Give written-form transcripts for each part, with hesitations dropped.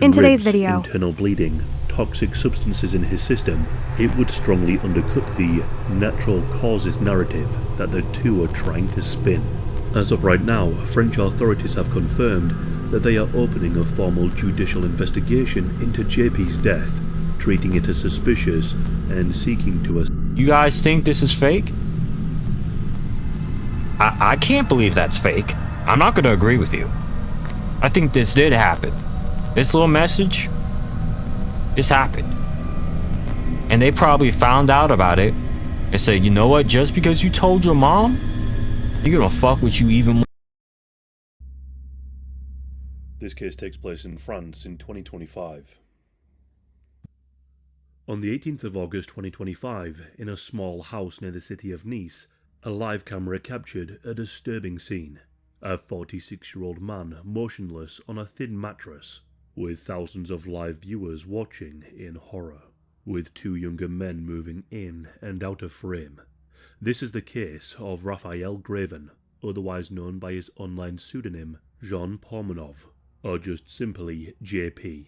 In today's ribs, video, internal bleeding, toxic substances in his system, it would strongly undercut the natural causes narrative that the two are trying to spin. As of right now, French authorities have confirmed that they are opening a formal judicial investigation into JP's death, treating it as suspicious and seeking to You guys think this is fake? I can't believe that's fake. I'm not gonna agree with you. I think this did happen. This little message, this happened. And they probably found out about it and said, you know what, just because you told your mom, you're gonna fuck with you even more. This case takes place in France in 2025. On the 18th of August 2025, in a small house near the city of Nice, a live camera captured a disturbing scene. A 46-year-old man motionless on a thin mattress, with thousands of live viewers watching in horror, with two younger men moving in and out of frame. This is the case of Raphael Graven, otherwise known by his online pseudonym Jean Pormanov, or just simply JP.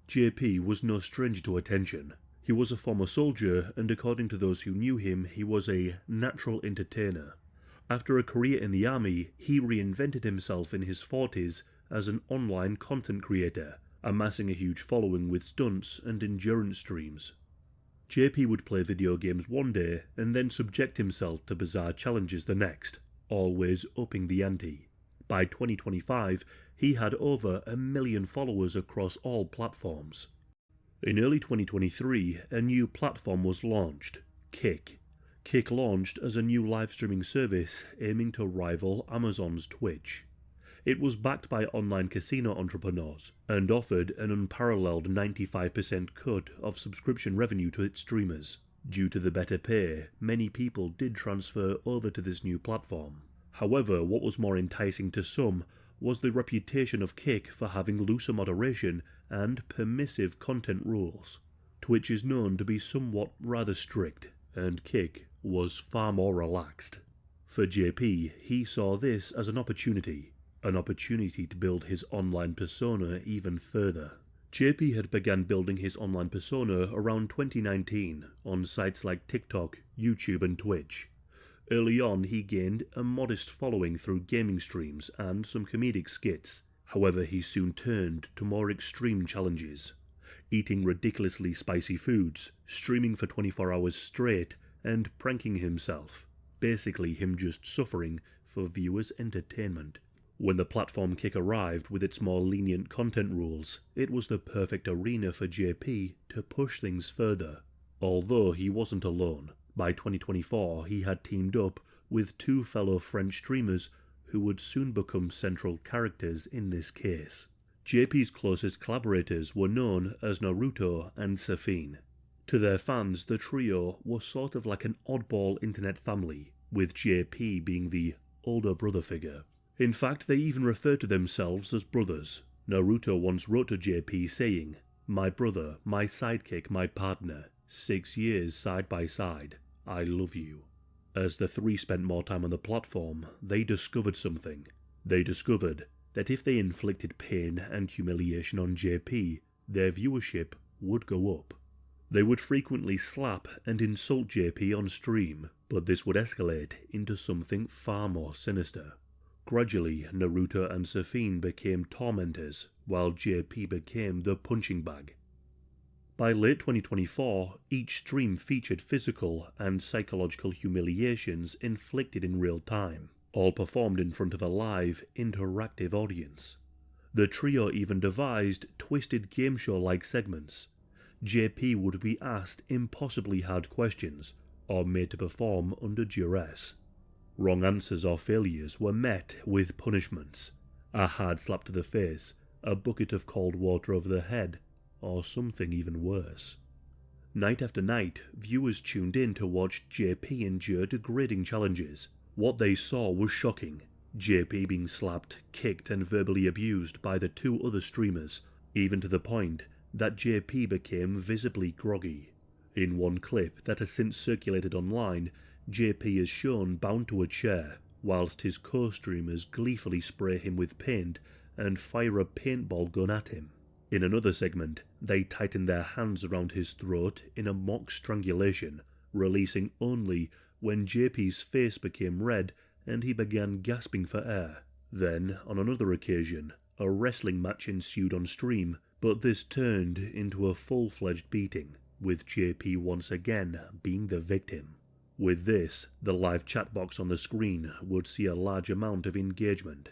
JP was no stranger to attention. He was a former soldier, and according to those who knew him, he was a natural entertainer. After a career in the army, he reinvented himself in his 40s as an online content creator, amassing a huge following with stunts and endurance streams. JP would play video games one day and then subject himself to bizarre challenges the next, always upping the ante. By 2025, he had over 1 million followers across all platforms. In early 2023, a new platform was launched, Kick. Kick launched as a new live streaming service aiming to rival Amazon's Twitch. It was backed by online casino entrepreneurs and offered an unparalleled 95% cut of subscription revenue to its streamers. Due to the better pay, many people did transfer over to this new platform. However, what was more enticing to some was the reputation of Kick for having looser moderation and permissive content rules. Twitch is known to be somewhat rather strict, and Kick was far more relaxed. For JP, he saw this as an opportunity to build his online persona even further. JP had begun building his online persona around 2019 on sites like TikTok, YouTube and Twitch. Early on, he gained a modest following through gaming streams and some comedic skits. However, he soon turned to more extreme challenges, eating ridiculously spicy foods, streaming for 24 hours straight, and pranking himself, basically him just suffering for viewers' entertainment. When the platform Kick arrived with its more lenient content rules, it was the perfect arena for JP to push things further. Although he wasn't alone. By 2024, he had teamed up with two fellow French streamers who would soon become central characters in this case. JP's closest collaborators were known as Naruto and Safine. To their fans, the trio was sort of like an oddball internet family, with JP being the older brother figure. In fact, they even referred to themselves as brothers. Naruto once wrote to JP saying, "My brother, my sidekick, my partner, 6 years side by side, I love you." As the three spent more time on the platform, they discovered something. They discovered that if they inflicted pain and humiliation on JP, their viewership would go up. They would frequently slap and insult JP on stream, but this would escalate into something far more sinister. Gradually, Naruto and Safine became tormentors, while JP became the punching bag. By late 2024, each stream featured physical and psychological humiliations inflicted in real time, all performed in front of a live, interactive audience. The trio even devised twisted game show-like segments. JP would be asked impossibly hard questions, or made to perform under duress. Wrong answers or failures were met with punishments: a hard slap to the face, a bucket of cold water over the head, or something even worse. Night after night, viewers tuned in to watch JP endure degrading challenges. What they saw was shocking: JP being slapped, kicked and verbally abused by the two other streamers, even to the point that JP became visibly groggy. In one clip that has since circulated online, JP is shown bound to a chair, whilst his co-streamers gleefully spray him with paint and fire a paintball gun at him. In another segment, they tightened their hands around his throat in a mock strangulation, releasing only when JP's face became red and he began gasping for air. Then, on another occasion, a wrestling match ensued on stream, but this turned into a full-fledged beating, with JP once again being the victim. With this, the live chat box on the screen would see a large amount of engagement.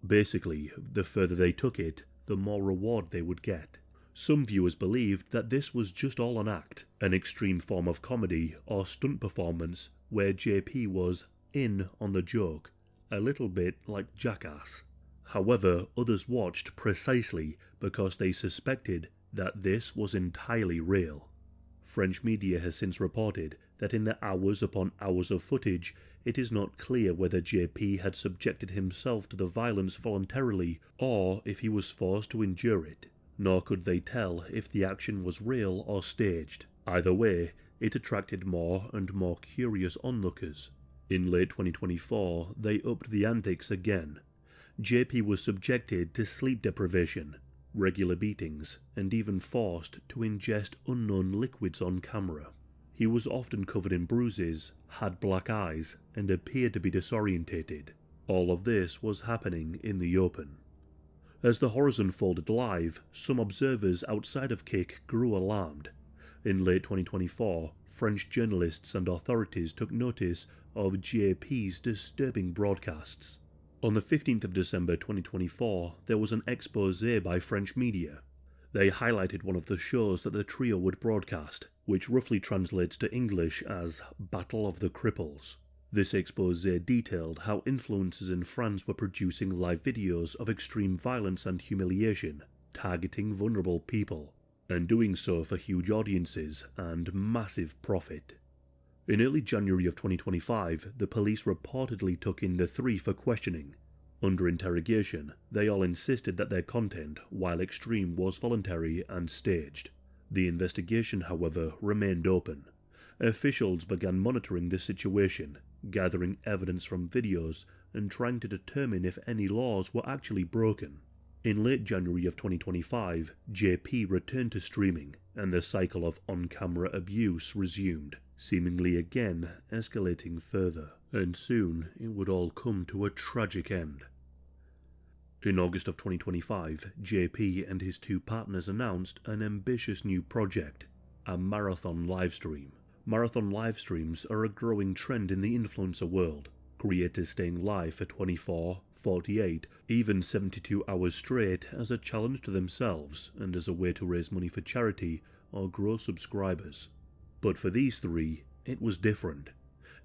Basically, the further they took it, the more reward they would get. Some viewers believed that this was just all an act, an extreme form of comedy or stunt performance where JP was in on the joke, a little bit like Jackass. However, others watched precisely because they suspected that this was entirely real. French media has since reported that in the hours upon hours of footage, it is not clear whether JP had subjected himself to the violence voluntarily or if he was forced to endure it, nor could they tell if the action was real or staged. Either way, it attracted more and more curious onlookers. In late 2024, they upped the antics again. JP was subjected to sleep deprivation, regular beatings, and even forced to ingest unknown liquids on camera. He was often covered in bruises, had black eyes, and appeared to be disorientated. All of this was happening in the open. As the horrors unfolded live, some observers outside of Kick grew alarmed. In late 2024, French journalists and authorities took notice of JP's disturbing broadcasts. On the 15th of December 2024, there was an exposé by French media. They highlighted one of the shows that the trio would broadcast, which roughly translates to English as Battle of the Cripples. This exposé detailed how influencers in France were producing live videos of extreme violence and humiliation, targeting vulnerable people, and doing so for huge audiences and massive profit. In early January of 2025, the police reportedly took in the three for questioning. Under interrogation, they all insisted that their content, while extreme, was voluntary and staged. The investigation, however, remained open. Officials began monitoring the situation, gathering evidence from videos, and trying to determine if any laws were actually broken. In late January of 2025, JP returned to streaming, and the cycle of on-camera abuse resumed, seemingly again escalating further, and soon it would all come to a tragic end. In August of 2025, JP and his two partners announced an ambitious new project, a marathon livestream. Marathon livestreams are a growing trend in the influencer world, creators staying live for 24, 48, even 72 hours straight as a challenge to themselves and as a way to raise money for charity or grow subscribers. But for these three, it was different.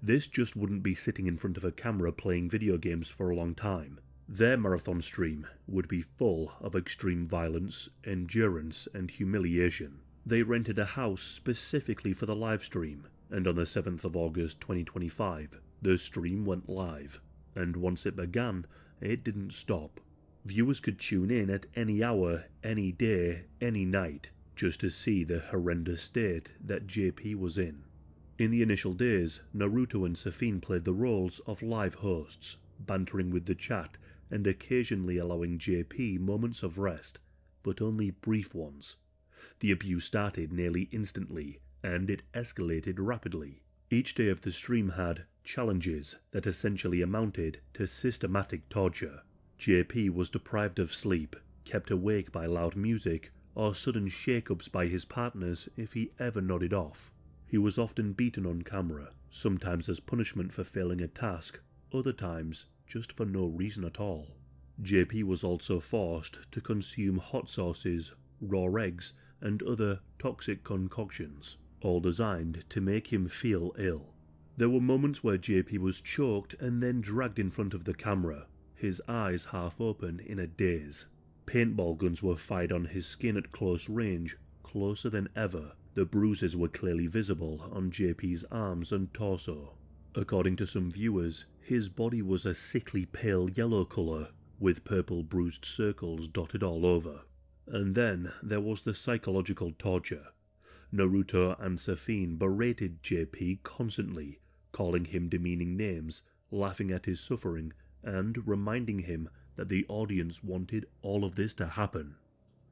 This just wouldn't be sitting in front of a camera playing video games for a long time. Their marathon stream would be full of extreme violence, endurance, and humiliation. They rented a house specifically for the live stream, and on the 7th of August 2025, the stream went live. And once it began, it didn't stop. Viewers could tune in at any hour, any day, any night, just to see the horrendous state that JP was in. In the initial days, Naruto and Safine played the roles of live hosts, bantering with the chat and occasionally allowing JP moments of rest, but only brief ones. The abuse started nearly instantly, and it escalated rapidly. Each day of the stream had challenges that essentially amounted to systematic torture. JP was deprived of sleep, kept awake by loud music, or sudden shake-ups by his partners if he ever nodded off. He was often beaten on camera, sometimes as punishment for failing a task, other times just for no reason at all. JP was also forced to consume hot sauces, raw eggs, and other toxic concoctions, all designed to make him feel ill. There were moments where JP was choked and then dragged in front of the camera, his eyes half open in a daze. Paintball guns were fired on his skin at close range, closer than ever. The bruises were clearly visible on JP's arms and torso. According to some viewers, his body was a sickly pale yellow colour, with purple bruised circles dotted all over. And then there was the psychological torture. Naruto and Safine berated JP constantly, calling him demeaning names, laughing at his suffering, and reminding him that the audience wanted all of this to happen.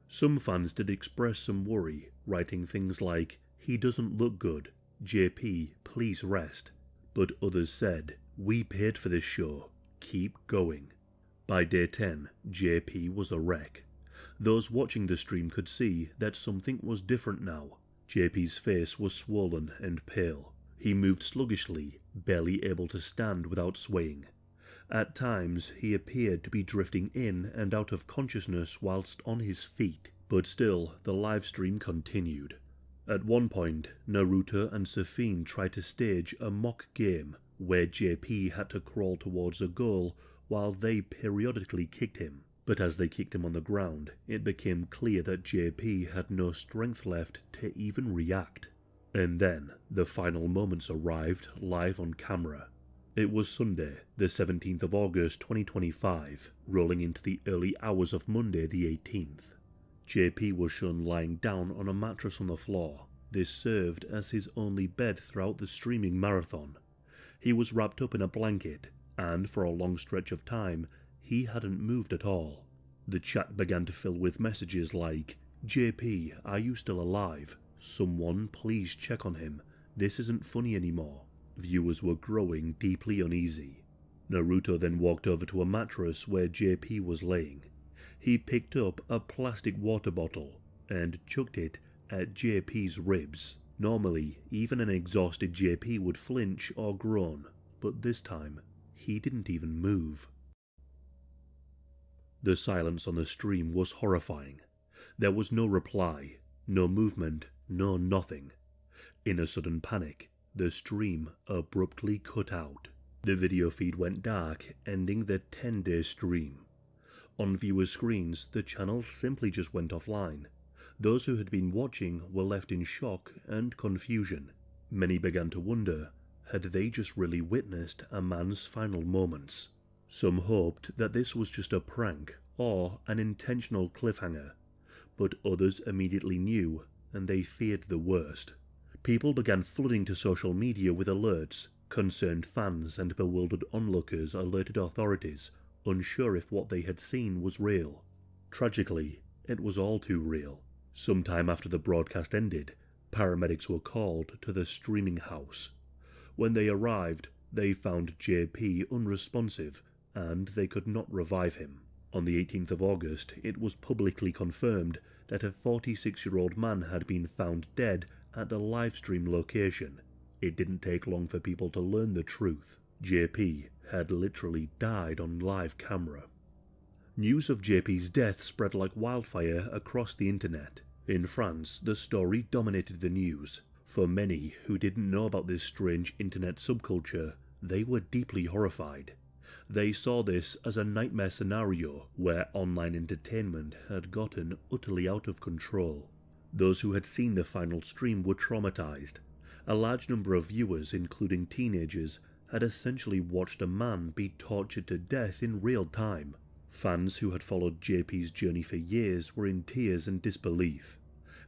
Some fans did express some worry, writing things like, "He doesn't look good, JP, please rest." But others said, "We paid for this show, keep going." By day 10, JP was a wreck. Those watching the stream could see that something was different now. JP's face was swollen and pale. He moved sluggishly, barely able to stand without swaying. At times, he appeared to be drifting in and out of consciousness whilst on his feet, but still, the live stream continued. At one point, Naruto and Safine tried to stage a mock game where JP had to crawl towards a goal while they periodically kicked him. But as they kicked him on the ground, it became clear that JP had no strength left to even react. And then, the final moments arrived live on camera. It was Sunday, the 17th of August 2025, rolling into the early hours of Monday the 18th. JP was shown lying down on a mattress on the floor. This served as his only bed throughout the streaming marathon. He was wrapped up in a blanket, and for a long stretch of time, he hadn't moved at all. The chat began to fill with messages like, "JP, are you still alive? Someone please check on him. This isn't funny anymore." Viewers were growing deeply uneasy. Naruto then walked over to a mattress where JP was laying. He picked up a plastic water bottle and chucked it at JP's ribs. Normally, even an exhausted JP would flinch or groan, but this time, he didn't even move. The silence on the stream was horrifying. There was no reply, no movement, no nothing. In a sudden panic, the stream abruptly cut out. The video feed went dark, ending the 10-day stream. On viewers' screens, the channel simply just went offline. Those who had been watching were left in shock and confusion. Many began to wonder, had they just really witnessed a man's final moments? Some hoped that this was just a prank or an intentional cliffhanger, but others immediately knew, and they feared the worst. People began flooding to social media with alerts. Concerned fans and bewildered onlookers alerted authorities, unsure if what they had seen was real. Tragically, it was all too real. Sometime after the broadcast ended, paramedics were called to the streaming house. When they arrived, they found JP unresponsive, and they could not revive him. On the 18th of August, it was publicly confirmed that a 46-year-old man had been found dead at the livestream location. It didn't take long for people to learn the truth. JP had literally died on live camera. News of JP's death spread like wildfire across the internet. In France, the story dominated the news. For many who didn't know about this strange internet subculture, they were deeply horrified. They saw this as a nightmare scenario where online entertainment had gotten utterly out of control. Those who had seen the final stream were traumatized. A large number of viewers, including teenagers, had essentially watched a man be tortured to death in real time. Fans who had followed JP's journey for years were in tears and disbelief.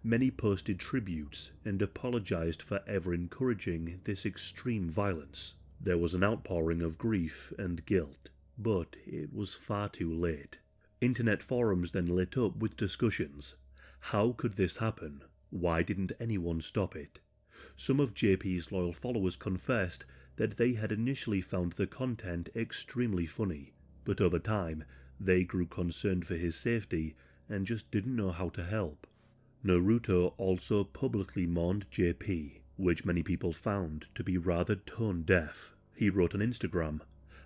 Many posted tributes and apologized for ever encouraging this extreme violence. There was an outpouring of grief and guilt, but it was far too late. Internet forums then lit up with discussions. How could this happen? Why didn't anyone stop it? Some of JP's loyal followers confessed that they had initially found the content extremely funny, but over time, they grew concerned for his safety and just didn't know how to help. Naruto also publicly mourned JP, which many people found to be rather tone-deaf. He wrote on Instagram,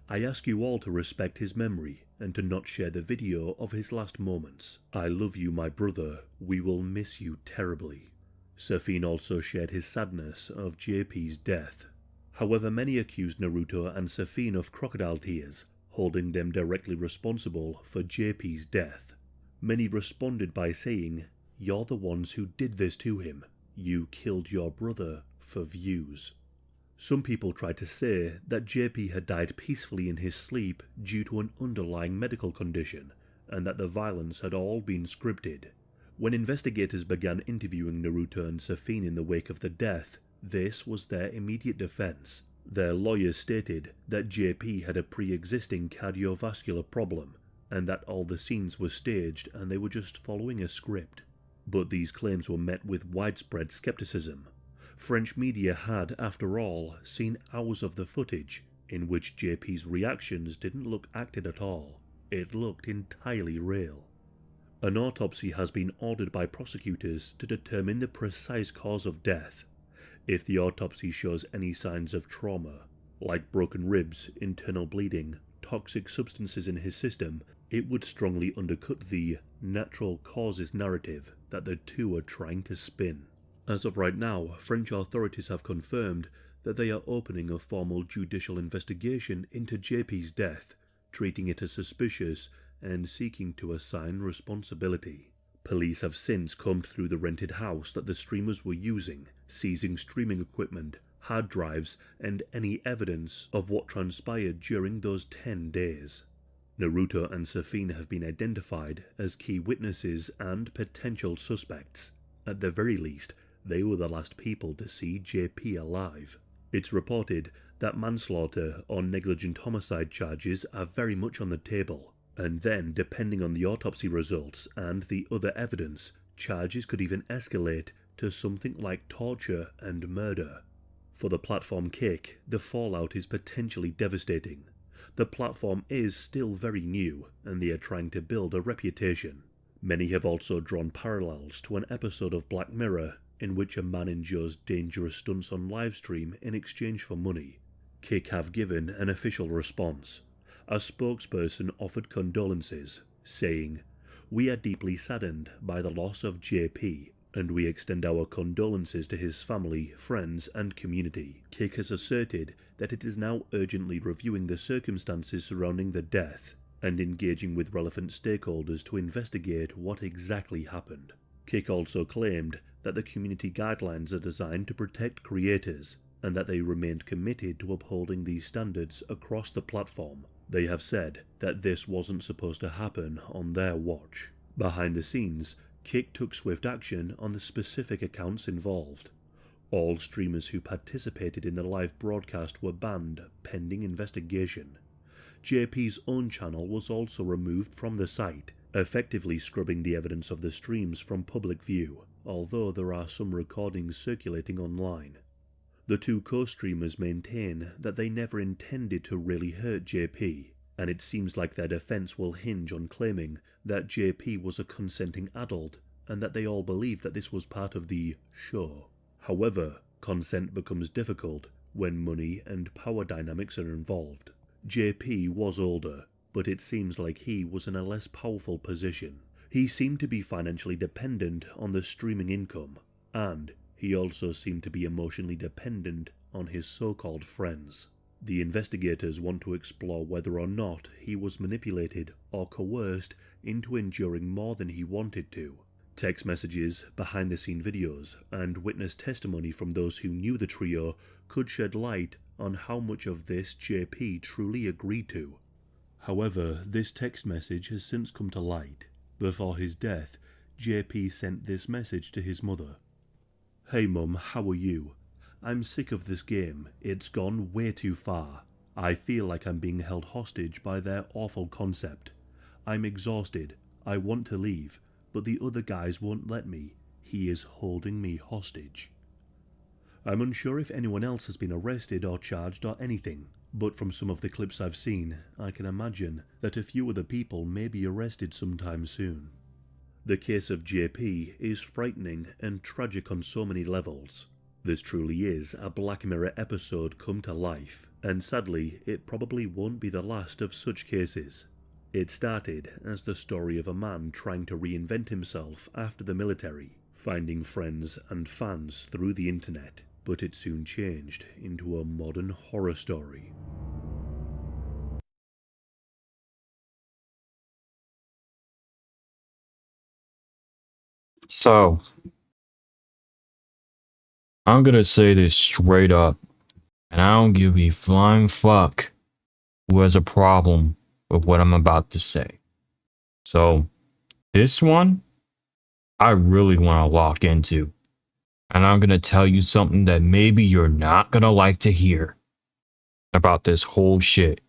"I ask you all to respect his memory and to not share the video of his last moments. I love you, my brother. We will miss you terribly." Safine also shared his sadness of JP's death. However, many accused Naruto and Safine of crocodile tears, holding them directly responsible for JP's death. Many responded by saying, "You're the ones who did this to him. You killed your brother for views." Some people tried to say that JP had died peacefully in his sleep due to an underlying medical condition, and that the violence had all been scripted. When investigators began interviewing Naruto and Safine in the wake of the death, this was their immediate defense. Their lawyers stated that JP had a pre-existing cardiovascular problem, and that all the scenes were staged and they were just following a script. But these claims were met with widespread skepticism. French media had, after all, seen hours of the footage, in which JP's reactions didn't look acted at all. It looked entirely real. An autopsy has been ordered by prosecutors to determine the precise cause of death. If the autopsy shows any signs of trauma, like broken ribs, internal bleeding, toxic substances in his system, it would strongly undercut the natural causes narrative that the two are trying to spin. As of right now, French authorities have confirmed that they are opening a formal judicial investigation into JP's death, treating it as suspicious and seeking to assign responsibility. Police have since combed through the rented house that the streamers were using, seizing streaming equipment, hard drives, and any evidence of what transpired during those 10 days. Naruto and Safine have been identified as key witnesses and potential suspects. At the very least, they were the last people to see JP alive. It's reported that manslaughter or negligent homicide charges are very much on the table, and then, depending on the autopsy results and the other evidence, charges could even escalate to something like torture and murder. For the platform Kick, the fallout is potentially devastating. The platform is still very new, and they are trying to build a reputation. Many have also drawn parallels to an episode of Black Mirror in which a man endures dangerous stunts on livestream in exchange for money. Kick have given an official response. A spokesperson offered condolences, saying, "We are deeply saddened by the loss of JP, and we extend our condolences to his family, friends, and community." Kick has asserted that it is now urgently reviewing the circumstances surrounding the death and engaging with relevant stakeholders to investigate what exactly happened. Kick also claimed that the community guidelines are designed to protect creators and that they remained committed to upholding these standards across the platform. They have said that this wasn't supposed to happen on their watch. Behind the scenes, Kick took swift action on the specific accounts involved. All streamers who participated in the live broadcast were banned pending investigation. JP's own channel was also removed from the site, effectively scrubbing the evidence of the streams from public view, although there are some recordings circulating online. The two co-streamers maintain that they never intended to really hurt JP, and it seems like their defense will hinge on claiming that JP was a consenting adult and that they all believed that this was part of the show. However, consent becomes difficult when money and power dynamics are involved. JP was older, but it seems like he was in a less powerful position. He seemed to be financially dependent on the streaming income, and he also seemed to be emotionally dependent on his so-called friends. The investigators want to explore whether or not he was manipulated or coerced into enduring more than he wanted to. Text messages, behind-the-scene videos, and witness testimony from those who knew the trio could shed light on how much of this JP truly agreed to. However, this text message has since come to light. Before his death, JP sent this message to his mother. "Hey Mum, how are you? I'm sick of this game. It's gone way too far. I feel like I'm being held hostage by their awful concept. I'm exhausted. I want to leave, but the other guys won't let me. He is holding me hostage." I'm unsure if anyone else has been arrested or charged or anything, but from some of the clips I've seen, I can imagine that a few other people may be arrested sometime soon. The case of JP is frightening and tragic on so many levels. This truly is a Black Mirror episode come to life, and sadly, it probably won't be the last of such cases. It started as the story of a man trying to reinvent himself after the military, finding friends and fans through the internet, but it soon changed into a modern horror story. So, I'm gonna say this straight up, and I don't give a flying fuck who has a problem with what I'm about to say. So, this one, I really want to lock into. And I'm gonna tell you something that maybe you're not gonna like to hear about this whole shit.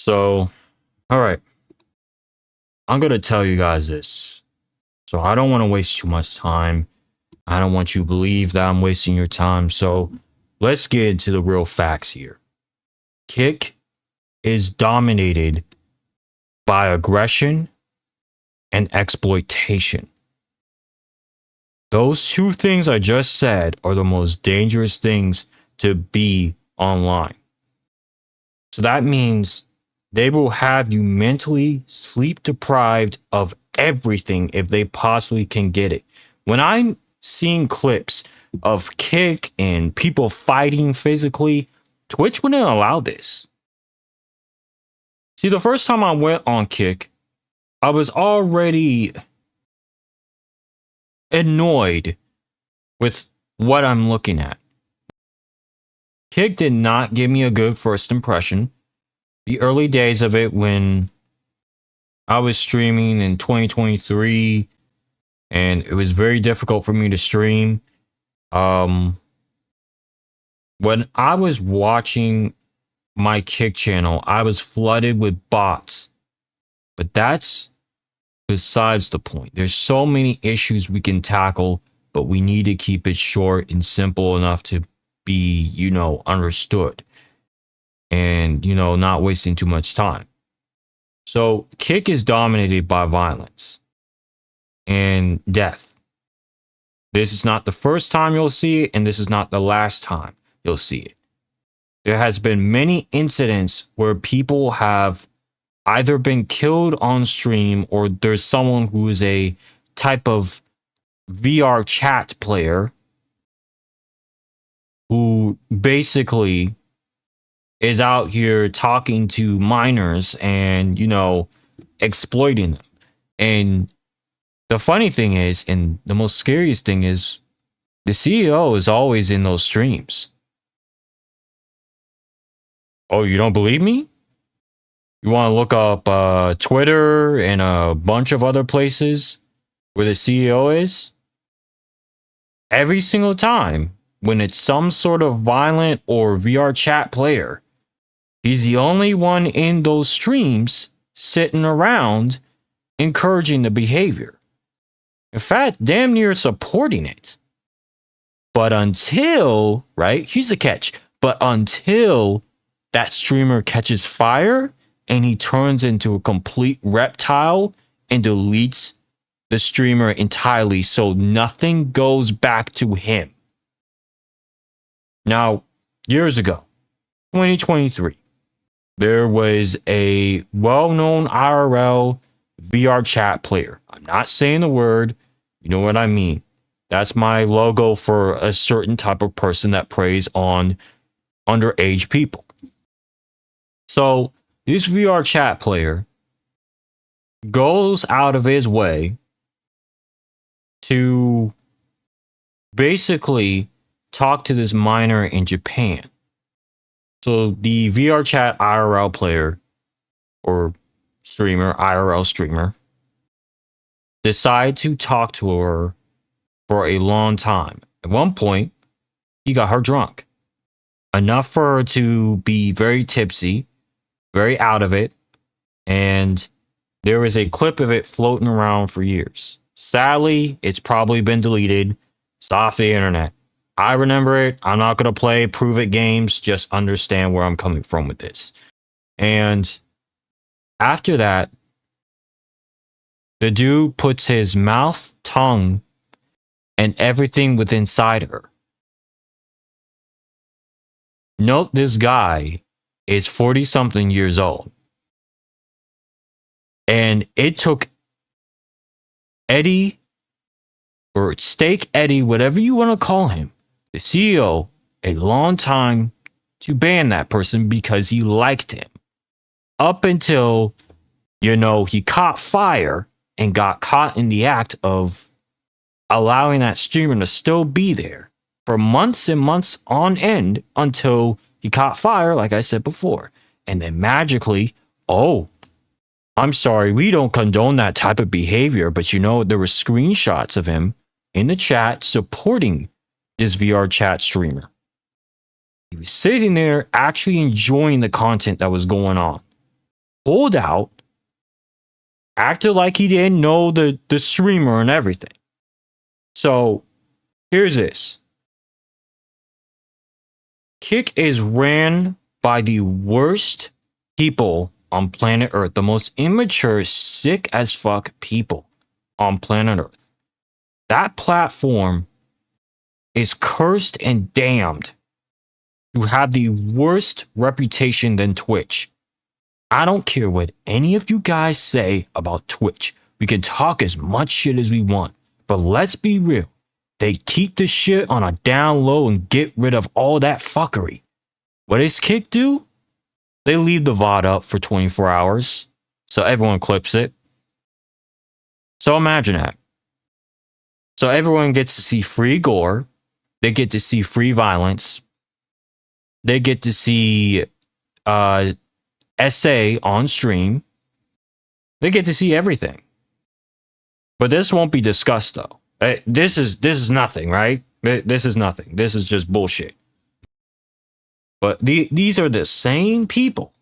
So, all right. I'm going to tell you guys this. So, I don't want to waste too much time. I don't want you to believe that I'm wasting your time. So, let's get into the real facts here. Kick is dominated by aggression and exploitation. Those two things I just said are the most dangerous things to be online. So that means they will have you mentally sleep deprived of everything if they possibly can get it. When I'm seeing clips of Kick and people fighting physically, Twitch wouldn't allow this. See, the first time I went on Kick, I was already annoyed with what I'm looking at. Kick did not give me a good first impression. The early days of it, when I was streaming in 2023 and it was very difficult for me to stream. When I was watching my Kick channel, I was flooded with bots. But that's besides the point. There's so many issues we can tackle, but we need to keep it short and simple enough to be, understood. And, not wasting too much time. So, Kick is dominated by violence and death. This is not the first time you'll see it, and this is not the last time you'll see it. There has been many incidents where people have either been killed on stream, or there's someone who is a type of VR chat player who basically is out here talking to minors and, exploiting them. And the funny thing is, and the most scariest thing is, the CEO is always in those streams. Oh, you don't believe me? You want to look up Twitter and a bunch of other places where the CEO is? Every single time when it's some sort of violent or VR chat player, he's the only one in those streams sitting around encouraging the behavior. In fact, damn near supporting it. But until, right, here's the catch. But until that streamer catches fire and he turns into a complete reptile and deletes the streamer entirely so nothing goes back to him. Now, years ago, 2023, there was a well-known IRL VR chat player. I'm not saying the word, you know what I mean. That's my logo for a certain type of person that preys on underage people. So this VR chat player goes out of his way to basically talk to this minor in Japan. So the VR chat IRL player or streamer, IRL streamer, decide to talk to her for a long time. At one point, he got her drunk. Enough for her to be very tipsy, very out of it, and there was a clip of it floating around for years. Sadly, it's probably been deleted. It's off the internet. I remember it. I'm not going to play prove it games. Just understand where I'm coming from with this. And after that, the dude puts his mouth, tongue, and everything within inside her. Note this guy is 40-something years old. And it took Eddie, or Steak Eddie, whatever you want to call him, the CEO, a long time to ban that person because he liked him. Up until, he caught fire and got caught in the act of allowing that streamer to still be there for months and months on end until he caught fire, like I said before. And then magically, I'm sorry, we don't condone that type of behavior, but there were screenshots of him in the chat supporting this VR chat streamer. He was sitting there actually enjoying the content that was going on. pulled out, acted like he didn't know the streamer and everything. So here's this. Kick is ran by the worst people on planet Earth, the most immature, sick as fuck people on planet Earth. That platform is cursed and damned to have the worst reputation than Twitch. I don't care what any of you guys say about Twitch. We can talk as much shit as we want, but let's be real. They keep the shit on a down low and get rid of all that fuckery. What does Kick do? They leave the VOD up for 24 hours, so everyone clips it. So imagine that. So everyone gets to see free gore. They get to see free violence. They get to see essay on stream. They get to see everything. But this won't be discussed though. This is nothing, right? This is nothing. This is just bullshit. But these are the same people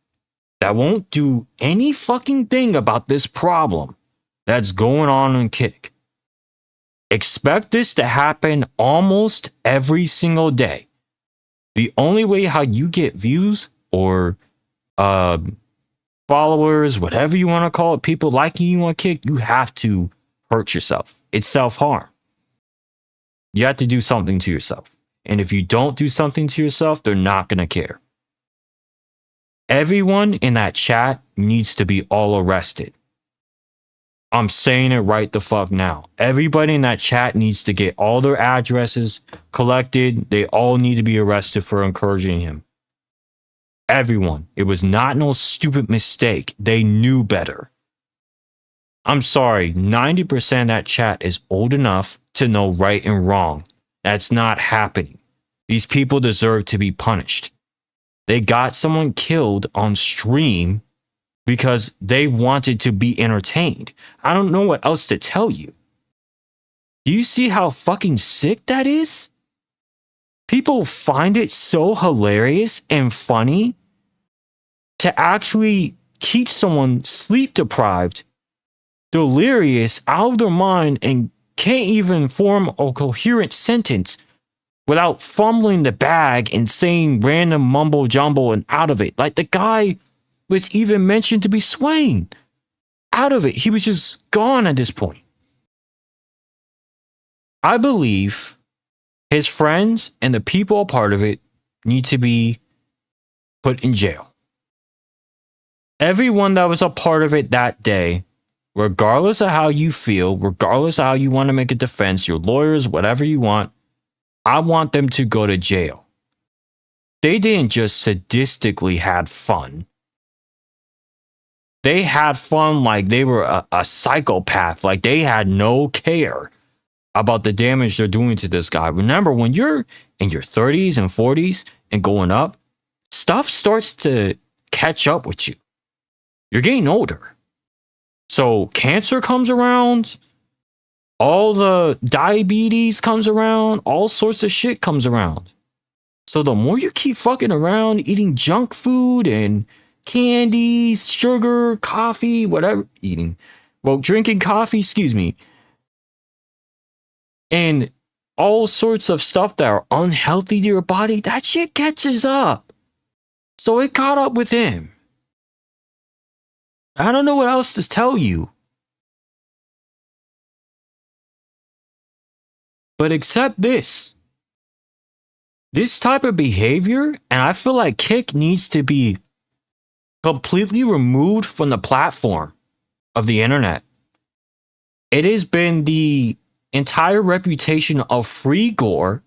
that won't do any fucking thing about this problem that's going on in Kick. Expect this to happen almost every single day. The only way how you get views or followers, whatever you want to call it, people liking you on Kick, you have to hurt yourself. It's self-harm. You have to do something to yourself. And if you don't do something to yourself, they're not going to care. Everyone in that chat needs to be all arrested. I'm saying it right the fuck now. Everybody in that chat needs to get all their addresses collected. They all need to be arrested for encouraging him. Everyone. It was not no stupid mistake. They knew better. I'm sorry, 90% of that chat is old enough to know right and wrong. That's not happening. These people deserve to be punished. They got someone killed on stream because they wanted to be entertained. I don't know what else to tell you. Do you see how fucking sick that is? People find it so hilarious and funny to actually keep someone sleep deprived, delirious, out of their mind, and can't even form a coherent sentence without fumbling the bag and saying random mumbo jumbo and out of it. Like the guy was even mentioned to be swaying. Out of it. He was just gone at this point. I believe his friends and the people a part of it need to be put in jail. Everyone that was a part of it that day, regardless of how you feel, regardless of how you want to make a defense, your lawyers, whatever you want, I want them to go to jail. They didn't just sadistically had fun. They had fun like they were a psychopath, like they had no care about the damage they're doing to this guy. Remember, when you're in your 30s and 40s and going up, stuff starts to catch up with you. You're getting older. So cancer comes around, all the diabetes comes around, all sorts of shit comes around. So the more you keep fucking around eating junk food and candies, sugar, coffee, whatever, drinking coffee, excuse me, and all sorts of stuff that are unhealthy to your body, that shit catches up. So it caught up with him. I don't know what else to tell you. But except this. This type of behavior, and I feel like Kick needs to be completely removed from the platform of the internet. It has been the entire reputation of free gore,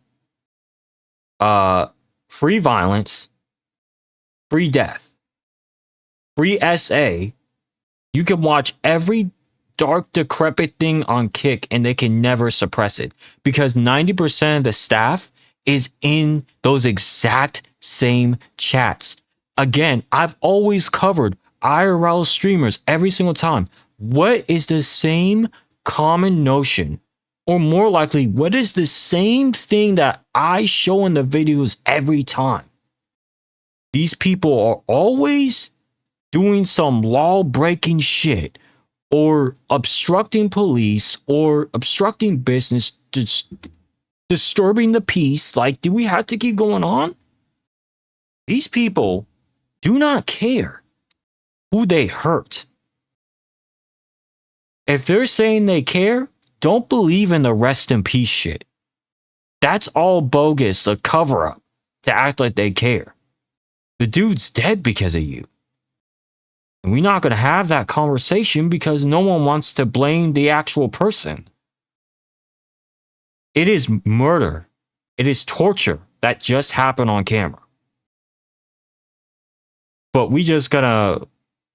free violence, free death, free SA. You can watch every dark, decrepit thing on Kick and they can never suppress it because 90% of the staff is in those exact same chats. Again, I've always covered IRL streamers every single time. What is the same common notion? Or more likely, what is the same thing that I show in the videos every time? These people are always doing some law-breaking shit or obstructing police or obstructing business, disturbing the peace, like, do we have to keep going on? These people do not care who they hurt. If they're saying they care, don't believe in the rest in peace shit. That's all bogus, a cover-up to act like they care. The dude's dead because of you. And we're not going to have that conversation because no one wants to blame the actual person. It is murder. It is torture that just happened on camera. But we're just gonna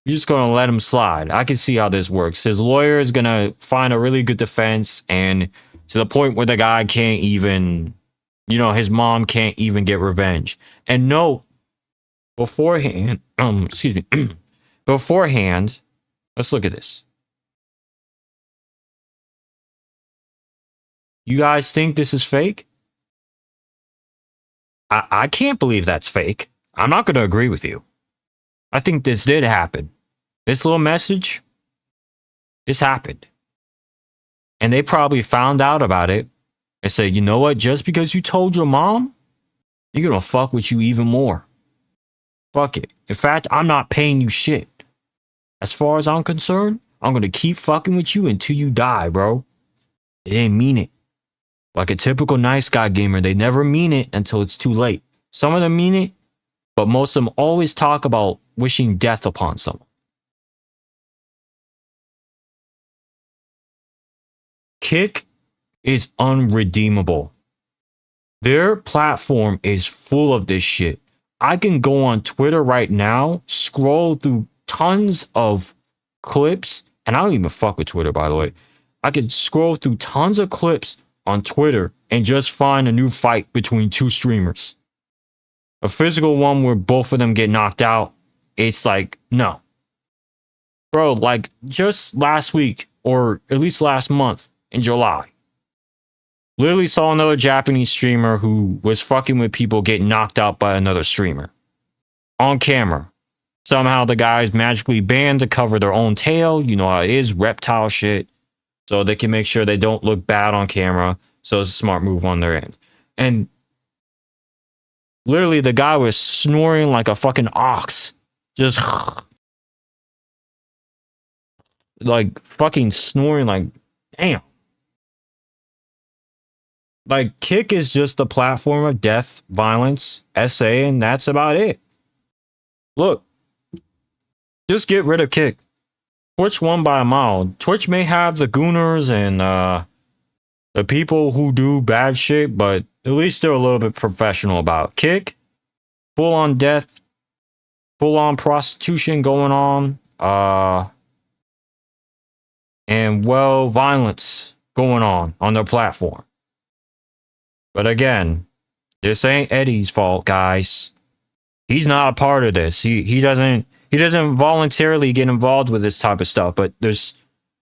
let him slide. I can see how this works. His lawyer is gonna find a really good defense, and to the point where the guy can't even, his mom can't even get revenge. And no, beforehand, excuse me, beforehand, let's look at this. You guys think this is fake? I can't believe that's fake. I'm not gonna agree with you. I think this did happen. This little message, this happened. And they probably found out about it and said, you know what? Just because you told your mom, you're going to fuck with you even more. Fuck it. In fact, I'm not paying you shit. As far as I'm concerned, I'm going to keep fucking with you until you die, bro. They didn't mean it. Like a typical nice guy gamer, they never mean it until it's too late. Some of them mean it, but most of them always talk about wishing death upon someone. Kick is unredeemable. Their platform is full of this shit. I can go on Twitter right now, scroll through tons of clips, and I don't even fuck with Twitter, by the way. I could scroll through tons of clips on Twitter and just find a new fight between two streamers. A physical one where both of them get knocked out. It's like, no. Bro, like just last week, or at least last month in July, literally saw another Japanese streamer who was fucking with people get knocked out by another streamer. On camera. Somehow the guy's magically banned to cover their own tail. You know how it is, reptile shit. So they can make sure they don't look bad on camera. So it's a smart move on their end. And literally the guy was snoring like a fucking ox. Just like fucking snoring like, damn. Like, Kick is just a platform of death, violence, SA, and that's about it. Look, just get rid of Kick. Twitch won by a mile. Twitch may have the gooners and the people who do bad shit, but at least they're a little bit professional about it. Kick, full on death, full on prostitution going on, and violence going on their platform. But again, this ain't Eddie's fault, guys. He's not a part of this. He doesn't voluntarily get involved with this type of stuff, but there's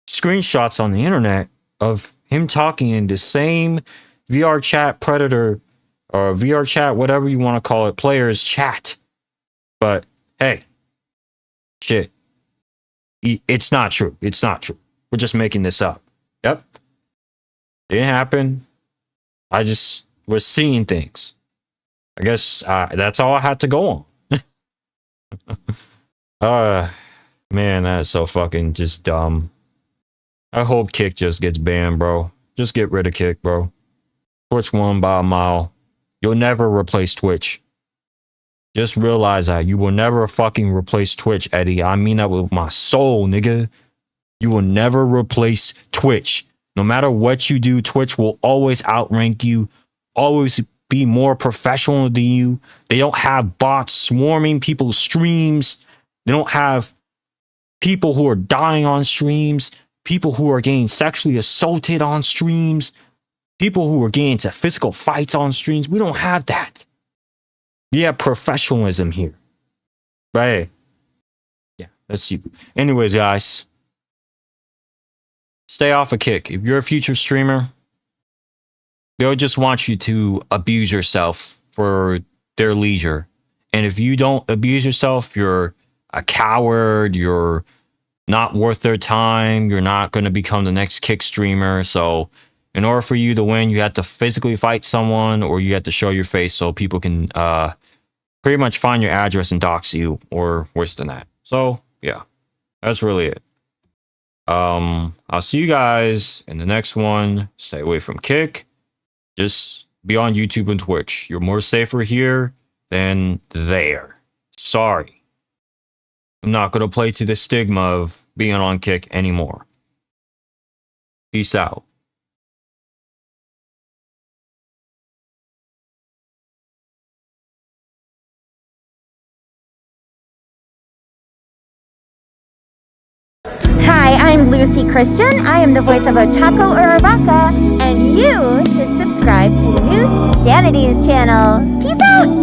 screenshots on the internet of him talking in the same VR chat predator or VR chat, whatever you want to call it, players chat. But hey, shit. It's not true. It's not true. We're just making this up. Yep. Didn't happen. I just was seeing things. I guess that's all I had to go on. Man, that is so fucking just dumb. I hope Kick just gets banned, bro. Just get rid of Kick, bro. Twitch won by a mile. You'll never replace Twitch. Just realize that. You will never fucking replace Twitch, Eddie. I mean that with my soul, nigga. You will never replace Twitch. No matter what you do, Twitch will always outrank you, always be more professional than you. They don't have bots swarming people's streams. They don't have people who are dying on streams, people who are getting sexually assaulted on streams, people who are getting into physical fights on streams. We don't have that. We have professionalism here. Right? Yeah, let's see. Anyways, guys. Stay off of Kick. If you're a future streamer, they'll just want you to abuse yourself for their leisure. And if you don't abuse yourself, you're a coward, you're not worth their time, you're not going to become the next Kick streamer. So in order for you to win, you have to physically fight someone, or you have to show your face so people can pretty much find your address and dox you, or worse than that. So yeah, that's really it. I'll see you guys in the next one. Stay away from Kick. Just be on YouTube and Twitch. You're more safer here than there. Sorry. I'm not going to play to the stigma of being on Kick anymore. Peace out. Hi, I'm Lucy Christian. I am the voice of Otako Uraraka, and you should subscribe to Neusxanity's channel. Peace out!